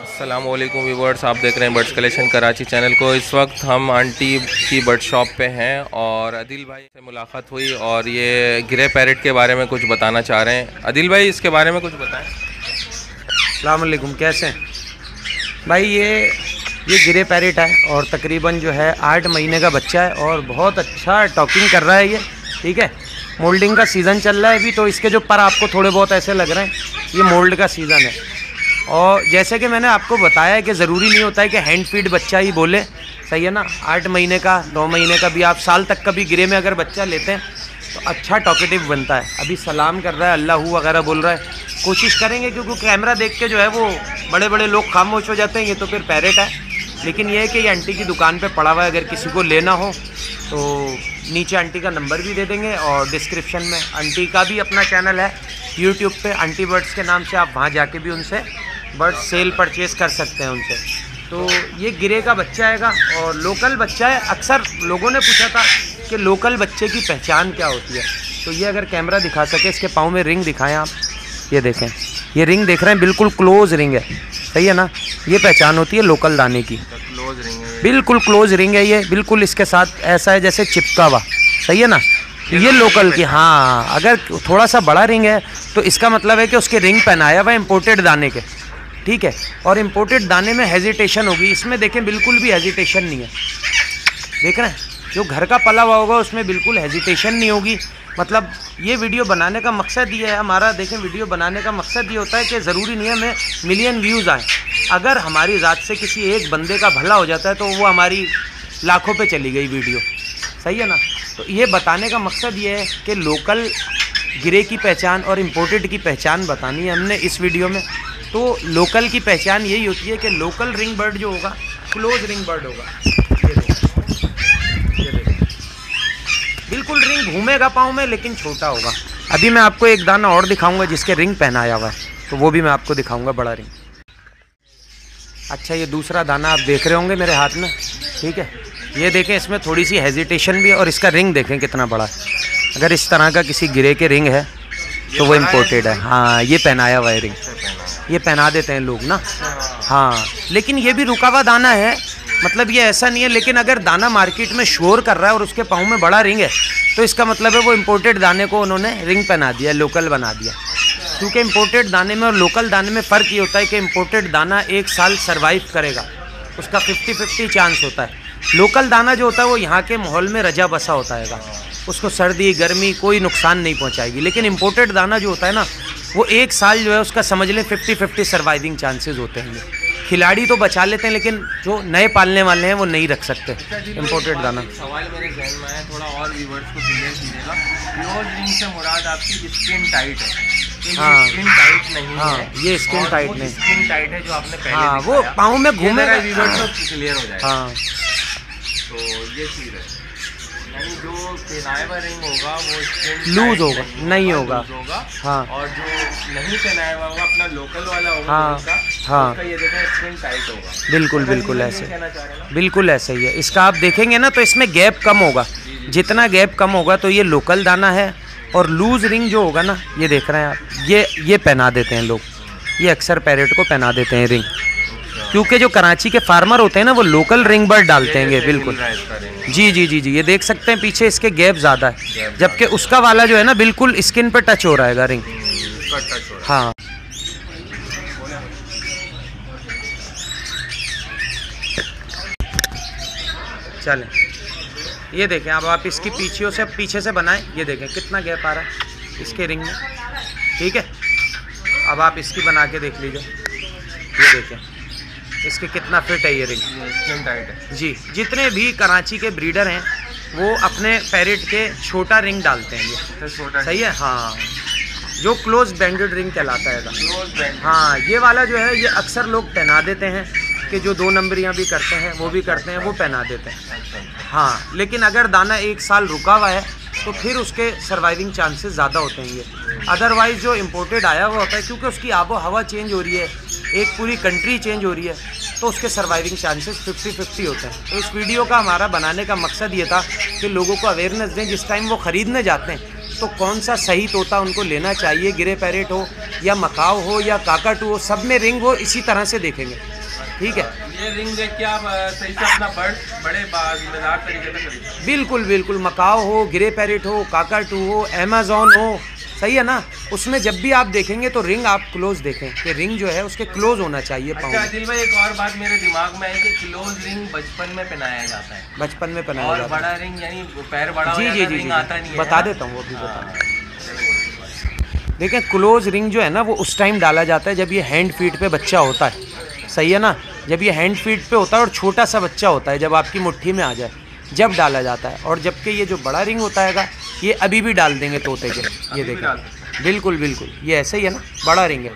अस्सलामुअलैकुम व्यूअर्स, आप देख रहे हैं बर्ड्स कलेक्शन कराची चैनल को। इस वक्त हम आंटी की बर्ड शॉप पे हैं और अदिल भाई से मुलाकात हुई और ये ग्रे पैरेट के बारे में कुछ बताना चाह रहे हैं। अदिल भाई, इसके बारे में कुछ बताएं। अस्सलामुअलैकुम, कैसे हैं भाई? ये ग्रे पैरेट है और तकरीबन जो है 8 महीने का बच्चा है और बहुत अच्छा टॉकिंग कर रहा है ये। ठीक है, मोल्डिंग का सीज़न चल रहा है अभी, तो इसके जो पर आपको थोड़े बहुत ऐसे लग रहे हैं, ये मोल्ड का सीज़न है। और जैसे कि मैंने आपको बताया कि ज़रूरी नहीं होता है कि हैंड फीड बच्चा ही बोले, सही है ना। 8 महीने का, 9 महीने का भी, आप साल तक का भी ग्रे में अगर बच्चा लेते हैं तो अच्छा टॉकेटिव बनता है। अभी सलाम कर रहा है, अल्लाह हू वगैरह बोल रहा है। कोशिश करेंगे, क्योंकि कैमरा देख के जो है वो बड़े बड़े लोग खामोश हो जाते हैं। ये तो फिर पैरेट है, लेकिन ये है कि ये आंटी की दुकान पे पड़ा हुआ है। अगर किसी को लेना हो तो नीचे आंटी का नंबर भी दे देंगे और डिस्क्रिप्शन में आंटी का भी अपना चैनल है यूट्यूब पे, आंटी बर्ड्स के नाम से। आप वहाँ जाके भी उनसे बर्ड सेल परचेज़ कर सकते हैं उनसे। तो ये ग्रे का बच्चा आएगा और लोकल बच्चा है। अक्सर लोगों ने पूछा था कि लोकल बच्चे की पहचान क्या होती है, तो ये अगर कैमरा दिखा सके, इसके पाँव में रिंग दिखाएं आप। ये देखें, ये रिंग देख रहे हैं, बिल्कुल क्लोज रिंग है, सही है ना। ये पहचान होती है लोकल दाने की। क्लोज रिंग है, बिल्कुल क्लोज रिंग है ये, बिल्कुल इसके साथ ऐसा है जैसे चिपका हुआ, सही है ना। ये लोकल की। हाँ, अगर थोड़ा सा बड़ा रिंग है तो इसका मतलब है कि उसके रिंग पहनाया हुआ इम्पोर्टेड दाने के। ठीक है, और इम्पोर्टेड दाने में हेजिटेशन होगी, इसमें देखें बिल्कुल भी हेजिटेशन नहीं है। देख रहे हैं, जो घर का पला हुआ होगा उसमें बिल्कुल हेजिटेशन नहीं होगी। मतलब ये वीडियो बनाने का मकसद ये है हमारा, देखें वीडियो बनाने का मकसद ये होता है कि ज़रूरी नहीं है हमें मिलियन व्यूज़ आएँ। अगर हमारी ज़ात से किसी एक बंदे का भला हो जाता है तो वो हमारी लाखों पे चली गई वीडियो, सही है ना। तो ये बताने का मकसद ये है कि लोकल ग्रे की पहचान और इम्पोर्टेड की पहचान बतानी है हमने इस वीडियो में। तो लोकल की पहचान यही होती है कि लोकल रिंग बर्ड जो होगा क्लोज रिंग बर्ड होगा। ये देखो, बिल्कुल रिंग घूमेगा पाँव में, लेकिन छोटा होगा। अभी मैं आपको एक दाना और दिखाऊंगा जिसके रिंग पहनाया हुआ है, तो वो भी मैं आपको दिखाऊंगा, बड़ा रिंग। अच्छा, ये दूसरा दाना आप देख रहे होंगे मेरे हाथ में, ठीक है। ये देखें, इसमें थोड़ी सी हेजिटेशन भी है और इसका रिंग देखें कितना बड़ा है। अगर इस तरह का किसी ग्रे के रिंग है तो वो इम्पोर्टेड है। हाँ, ये पहनाया हुआ है रिंग, ये पहना देते हैं लोग ना। हाँ, लेकिन ये भी रुका हुआ दाना है, मतलब ये ऐसा नहीं है। लेकिन अगर दाना मार्केट में शोर कर रहा है और उसके पाँव में बड़ा रिंग है तो इसका मतलब है वो इम्पोर्टेड दाने को उन्होंने रिंग पहना दिया, लोकल बना दिया। क्योंकि इम्पोर्टेड दाने में और लोकल दाने में फ़र्क ये होता है कि इम्पोर्टेड दाना 1 साल सर्वाइव करेगा, उसका 50-50 चांस होता है। लोकल दाना जो होता है वो यहाँ के माहौल में रजा बसा होता है, उसको सर्दी गर्मी कोई नुकसान नहीं पहुँचाएगी। लेकिन इम्पोर्टेड दाना जो होता है ना, वो 1 साल जो है उसका समझ लें 50-50 सर्वाइविंग चांसेस होते हैं। खिलाड़ी तो बचा लेते हैं, लेकिन जो नए पालने वाले हैं वो नहीं रख सकते इम्पोर्टेड दाना। सवाल मेरे जहन में है, थोड़ा और व्यूअर्स को क्लियर कीजिएगा। क्लोज रिंग से मुराद आपकी स्किन टाइट है? हाँ, स्किन टाइट नहीं है, ये स्किन टाइट नहीं, स्किन टाइट है जो आपने पहले हाँ, वो पाँव में घूमेगा, व्यूअर्स को क्लियर हो जाएगा। हाँ, तो ये चीज़ है, यानी जो पहनाया हुआ रिंग होगा वो स्किन लूज होगा, नहीं होगा। हाँ, और जो नहीं पहनाया हुआ होगा अपना लोकल वाला होगा, हाँ, हाँ, उसका ये देखें स्किन टाइट होगा। बिल्कुल बिल्कुल ऐसे, बिल्कुल ऐसे ही है। इसका आप देखेंगे ना तो इसमें गैप कम होगा, जितना गैप कम होगा तो ये लोकल दाना है। और लूज रिंग जो होगा ना, ये देख रहे हैं आप, ये पहना देते हैं लोग, ये अक्सर पैरेट को पहना देते हैं रिंग। क्योंकि जो कराची के फार्मर होते हैं ना वो लोकल रिंग बर्ड डालते हैं, बिल्कुल। जी जी जी जी, ये देख सकते हैं पीछे इसके गैप ज़्यादा है, जबकि उसका वाला जो है ना बिल्कुल स्किन पे टच हो रहेगा रिंग। हाँ, चलें, ये देखें अब आप इसकी पीछे से बनाएं। ये देखें कितना गैप आ रहा है इसके रिंग में, ठीक है। अब आप इसकी बना के देख लीजिए, ये देखें इसके कितना फिट है ये रिंग, स्किन टाइट है जी। जितने भी कराची के ब्रीडर हैं वो अपने पैरेट के छोटा रिंग डालते हैं, ये छोटा, सही है। हाँ, जो क्लोज बैंडेड रिंग कहलाता है। हाँ, ये वाला जो है ये अक्सर लोग पहना देते हैं कि जो 2 नंबरियाँ भी करते हैं वो भी करते हैं, वो पहना देते हैं। हाँ, लेकिन अगर दाना 1 साल रुका हुआ है तो फिर उसके सर्वाइविंग चांसेस ज़्यादा होते हैं ये। अदरवाइज़ जो इम्पोर्टेड आया हुआ होता है, क्योंकि उसकी आबो हवा चेंज हो रही है, एक पूरी कंट्री चेंज हो रही है, तो उसके सर्वाइविंग चांसेस 50-50 होते हैं। तो इस वीडियो का हमारा बनाने का मकसद ये था कि लोगों को अवेयरनेस दें, जिस टाइम वो ख़रीदने जाते हैं तो कौन सा सही तोता उनको लेना चाहिए, ग्रे पैरेट हो या मकाओ हो या काकाटू हो, सब में रिंग हो इसी तरह से देखेंगे। ठीक है, ये रिंग देख के आप सही से अपना बर्ड बड़े जिम्मेदार तरीके से खरीदें। बिल्कुल बिल्कुल, मकाओ हो, ग्रे पैरेट हो, काकाटू हो, अमेज़न हो, सही है ना, उसमें जब भी आप देखेंगे तो रिंग आप क्लोज देखें कि रिंग जो है उसके क्लोज होना चाहिए पाँव अच्छा में। आदिल भाई, एक और बात मेरे दिमाग में है कि क्लोज रिंग बचपन में पहनाया जाता है, बचपन में पहनाया और जाता है। बड़ा रिंग यानी पैर बड़ा हो जी जाता जी है, जी रिंग जी, आता नहीं है, बता है ना? देता हूँ वो भी बता। हाँ। देखें, क्लोज रिंग जो है ना वो उस टाइम डाला जाता है जब ये हैंड फीट पे बच्चा होता है, सही है ना, जब ये हैंड फीट पे होता है और छोटा सा बच्चा होता है, जब आपकी मुट्ठी में आ जाए जब डाला जाता है। और जबकि ये जो बड़ा रिंग होता है ये अभी भी डाल देंगे तोते के, ये देखें, बिल्कुल बिल्कुल ये ऐसे ही है ना, बड़ा रिंग है।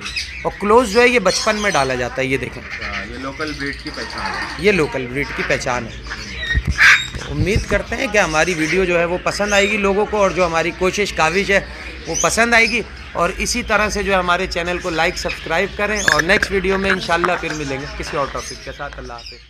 और क्लोज जो है ये बचपन में डाला जाता है, ये देखें, ये लोकल ब्रीड की पहचान है। ये लोकल ब्रीड की पहचान है। तो उम्मीद करते हैं कि हमारी वीडियो जो है वो पसंद आएगी लोगों को, और जो हमारी कोशिश काविश है वो पसंद आएगी। और इसी तरह से जो है हमारे चैनल को लाइक सब्सक्राइब करें, और नेक्स्ट वीडियो में इंशाल्लाह फिर मिलेंगे किसी और टॉपिक के साथ। अल्लाह हाफ़िज़।